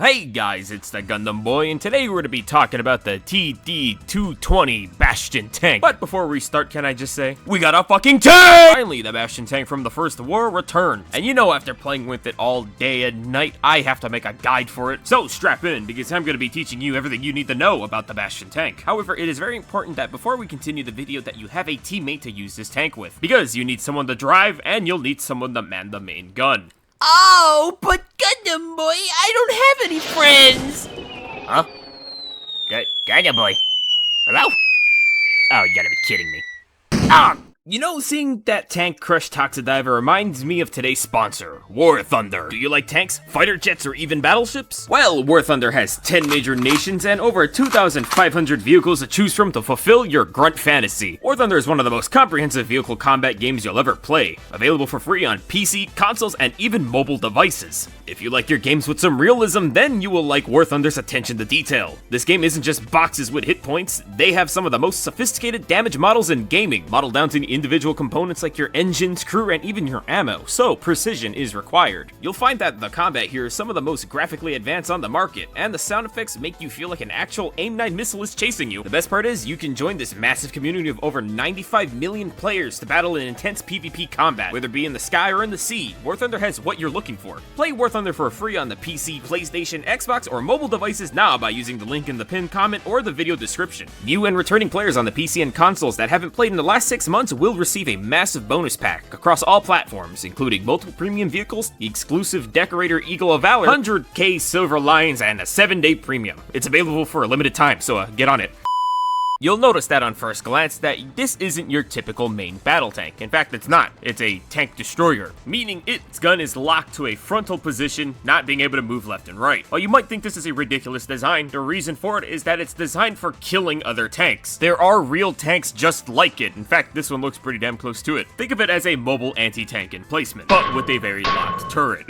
Hey guys, it's the Gundam Boy, and today we're going to be talking about the TD-220 Bastion tank. But before we start, can I just say, we got a fucking tank! Finally, the Bastion tank from the First War returned. And you know, after playing with it all day and night, I have to make a guide for it. So strap in, because I'm going to be teaching you everything you need to know about the Bastion tank. However, it is very important that before we continue the video that you have a teammate to use this tank with. Because you need someone to drive, and you'll need someone to man the main gun. Oh, but Gundam Boy, I don't have any friends! Huh? Gundam Boy? Hello? Oh, you gotta be kidding me. Ah! You know, seeing that tank crush Toxidiver reminds me of today's sponsor, War Thunder. Do you like tanks, fighter jets, or even battleships? Well, War Thunder has 10 major nations and over 2,500 vehicles to choose from to fulfill your grunt fantasy. War Thunder is one of the most comprehensive vehicle combat games you'll ever play, available for free on PC, consoles, and even mobile devices. If you like your games with some realism, then you will like War Thunder's attention to detail. This game isn't just boxes with hit points, they have some of the most sophisticated damage models in gaming, modeled down to the individual components like your engines, crew, and even your ammo, so precision is required. You'll find that the combat here is some of the most graphically advanced on the market, and the sound effects make you feel like an actual AIM-9 missile is chasing you. The best part is, you can join this massive community of over 95 million players to battle in intense PvP combat, whether it be in the sky or in the sea. War Thunder has what you're looking for. Play War Thunder for free on the PC, PlayStation, Xbox, or mobile devices now by using the link in the pinned comment or the video description. New and returning players on the PC and consoles that haven't played in the last 6 months will receive a massive bonus pack across all platforms, including multiple premium vehicles, the exclusive Decorator Eagle of Valor, 100k Silver Lions, and a 7-day premium. It's available for a limited time, so get on it. You'll notice that on first glance that this isn't your typical main battle tank. In fact, it's not. It's a tank destroyer, meaning its gun is locked to a frontal position, not being able to move left and right. While you might think this is a ridiculous design, the reason for it is that it's designed for killing other tanks. There are real tanks just like it. In fact, this one looks pretty damn close to it. Think of it as a mobile anti-tank emplacement, but with a very locked turret.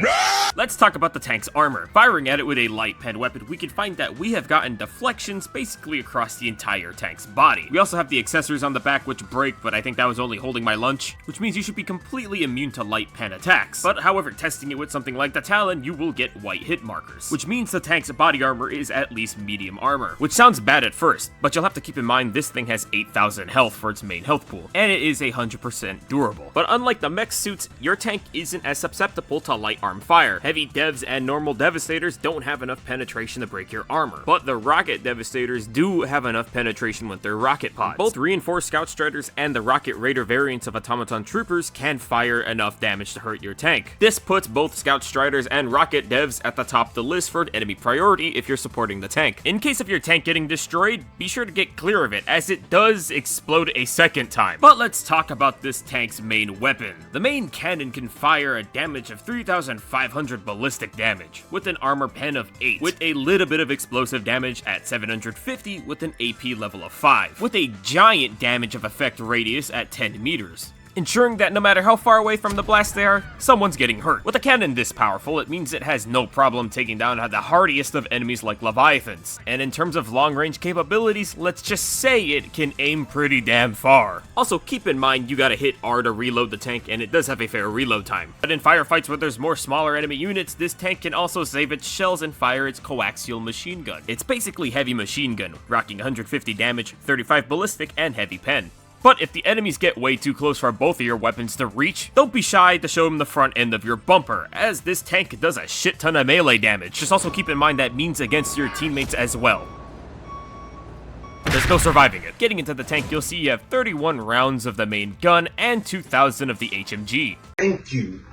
Let's talk about the tank's armor. Firing at it with a light pen weapon, we can find that we have gotten deflections basically across the entire tank's body. We also have the accessories on the back which break, but I think that was only holding my lunch, which means you should be completely immune to light pen attacks. But however, testing it with something like the Talon, you will get white hit markers, which means the tank's body armor is at least medium armor, which sounds bad at first, but you'll have to keep in mind this thing has 8,000 health for its main health pool, and it is 100% durable. But unlike the mech suits, your tank isn't as susceptible to light arm fire. Heavy devs and normal devastators don't have enough penetration to break your armor, but the rocket devastators do have enough penetration with their rocket pods. Both reinforced Scout Striders and the Rocket Raider variants of Automaton Troopers can fire enough damage to hurt your tank. This puts both Scout Striders and Rocket Devs at the top of the list for enemy priority if you're supporting the tank. In case of your tank getting destroyed, be sure to get clear of it, as it does explode a second time. But let's talk about this tank's main weapon. The main cannon can fire a damage of 3,500 ballistic damage, with an armor pen of 8, with a little bit of explosive damage at 750 with an AP level of 5, with a giant damage of effect radius at 10 meters, ensuring that no matter how far away from the blast they are, someone's getting hurt. With a cannon this powerful, it means it has no problem taking down the hardiest of enemies like Leviathans. And in terms of long-range capabilities, let's just say it can aim pretty damn far. Also, keep in mind you gotta hit R to reload the tank, and it does have a fair reload time. But in firefights where there's more smaller enemy units, this tank can also save its shells and fire its coaxial machine gun. It's basically heavy machine gun, rocking 150 damage, 35 ballistic, and heavy pen. But if the enemies get way too close for both of your weapons to reach, don't be shy to show them the front end of your bumper, as this tank does a shit ton of melee damage. Just also keep in mind that means against your teammates as well. There's no surviving it. Getting into the tank, you'll see you have 31 rounds of the main gun and 2,000 of the HMG. Thank you.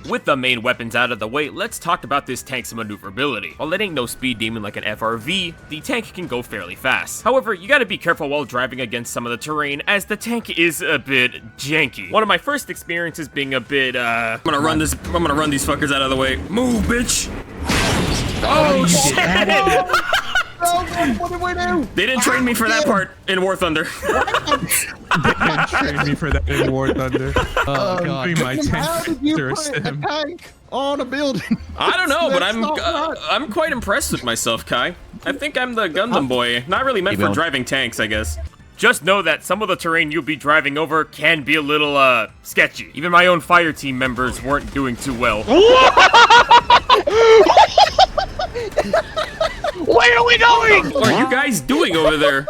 With the main weapons out of the way, let's talk about this tank's maneuverability. While it ain't no speed demon like an FRV, the tank can go fairly fast. However, you gotta be careful while driving against some of the terrain, as the tank is a bit janky. One of my first experiences being a bit, I'm gonna run these fuckers out of the way. Move, bitch! Oh, shit! What did we do? They didn't train me for that part in War Thunder. They didn't train me for that in War Thunder. Oh god, my How did you put a tank on a building? I don't know, but I'm quite impressed with myself, Kai. I think I'm the Gundam Boy. Not really meant for driving tanks, I guess. Just know that some of the terrain you'll be driving over can be a little, sketchy. Even my own fire team members weren't doing too well. are you guys doing over there?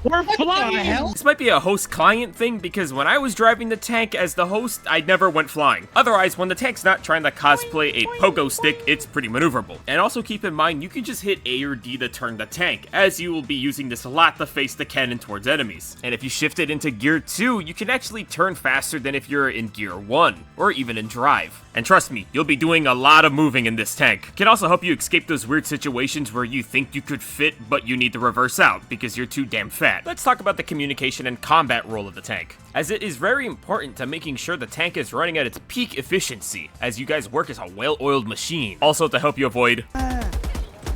We're flying. This might be a host-client thing, because when I was driving the tank as the host, I never went flying. Otherwise, when the tank's not trying to cosplay a pogo stick, it's pretty maneuverable. And also keep in mind, you can just hit A or D to turn the tank, as you will be using this a lot to face the cannon towards enemies. And if you shift it into gear 2, you can actually turn faster than if you're in gear 1, or even in drive. And trust me, you'll be doing a lot of moving in this tank. It can also help you escape those weird situations where you think you could fit, but you need to reverse out because you're too damn fat. Let's talk about the communication and combat role of the tank, as it is very important to making sure the tank is running at its peak efficiency, as you guys work as a well-oiled machine. Also to help you avoid... a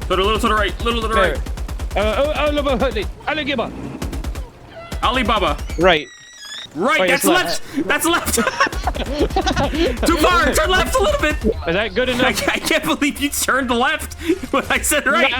little to the right, little to the right. Alibaba. Right. Right, that's left. That's left. Too far. Turn left a little bit. Is that good enough? I can't believe you turned left when I said right.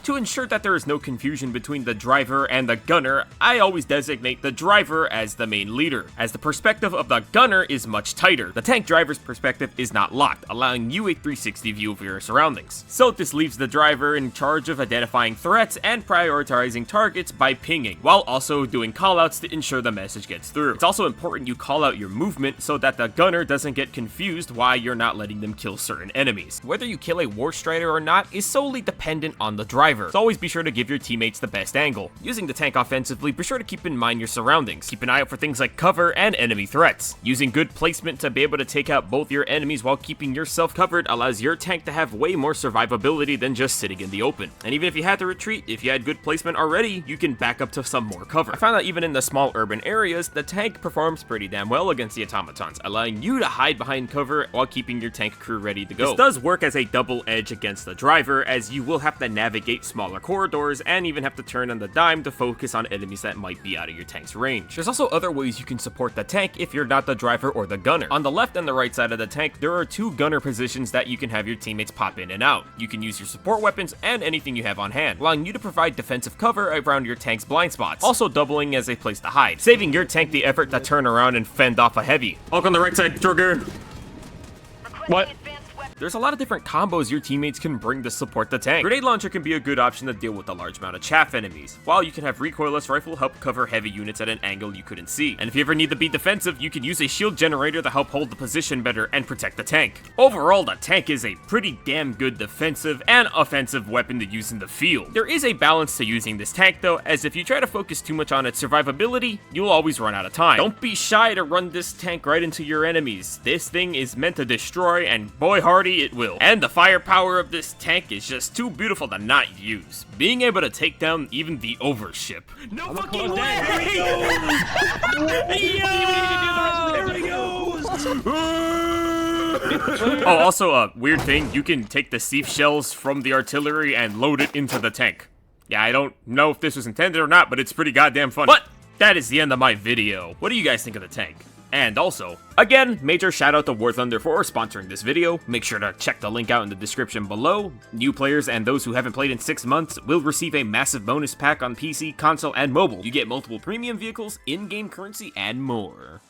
To ensure that there is no confusion between the driver and the gunner, I always designate the driver as the main leader, as the perspective of the gunner is much tighter. The tank driver's perspective is not locked, allowing you a 360 view of your surroundings. So this leaves the driver in charge of identifying threats and prioritizing targets by pinging, while also doing callouts to ensure the message gets through. It's also important you call out your movement so that the gunner doesn't get confused why you're not letting them kill certain enemies. Whether you kill a war strider or not is solely dependent on the driver, so always be sure to give your teammates the best angle. Using the tank offensively, be sure to keep in mind your surroundings. Keep an eye out for things like cover and enemy threats. Using good placement to be able to take out both your enemies while keeping yourself covered allows your tank to have way more survivability than just sitting in the open. And even if you had to retreat, if you had good placement already, you can back up to some more cover. I found that even in the small urban areas, the tank performs pretty damn well against the automatons, allowing you to hide behind cover while keeping your tank crew ready to go. This does work as a double edge against the driver, as you will have to navigate smaller corridors and even have to turn on the dime to focus on enemies that might be out of your tank's range. There's also other ways you can support the tank if you're not the driver or the gunner. On the left and the right side of the tank, there are two gunner positions that you can have your teammates pop in and out. You can use your support weapons and anything you have on hand, allowing you to provide defensive cover around your tank's blind spots, also doubling as a place to hide, saving your tank the effort to turn around and fend off a heavy. Hulk on the right side, Jorger. What? There's a lot of different combos your teammates can bring to support the tank. Grenade launcher can be a good option to deal with a large amount of chaff enemies, while you can have recoilless rifle help cover heavy units at an angle you couldn't see. And if you ever need to be defensive, you can use a shield generator to help hold the position better and protect the tank. Overall, the tank is a pretty damn good defensive and offensive weapon to use in the field. There is a balance to using this tank though, as if you try to focus too much on its survivability, you'll always run out of time. Don't be shy to run this tank right into your enemies. This thing is meant to destroy, and boy hardy it will. And the firepower of this tank is just too beautiful to not use, being able to take down even the overship. No fucking way! There he goes! Oh, also a weird thing, you can take the sieve shells from the artillery and load it into the tank. Yeah, I don't know if this was intended or not, but it's pretty goddamn funny. But that is the end of my video. What do you guys think of the tank? And also, again, major shout out to War Thunder for sponsoring this video. Make sure to check the link out in the description below. New players and those who haven't played in 6 months will receive a massive bonus pack on PC, console, and mobile. You get multiple premium vehicles, in-game currency, and more.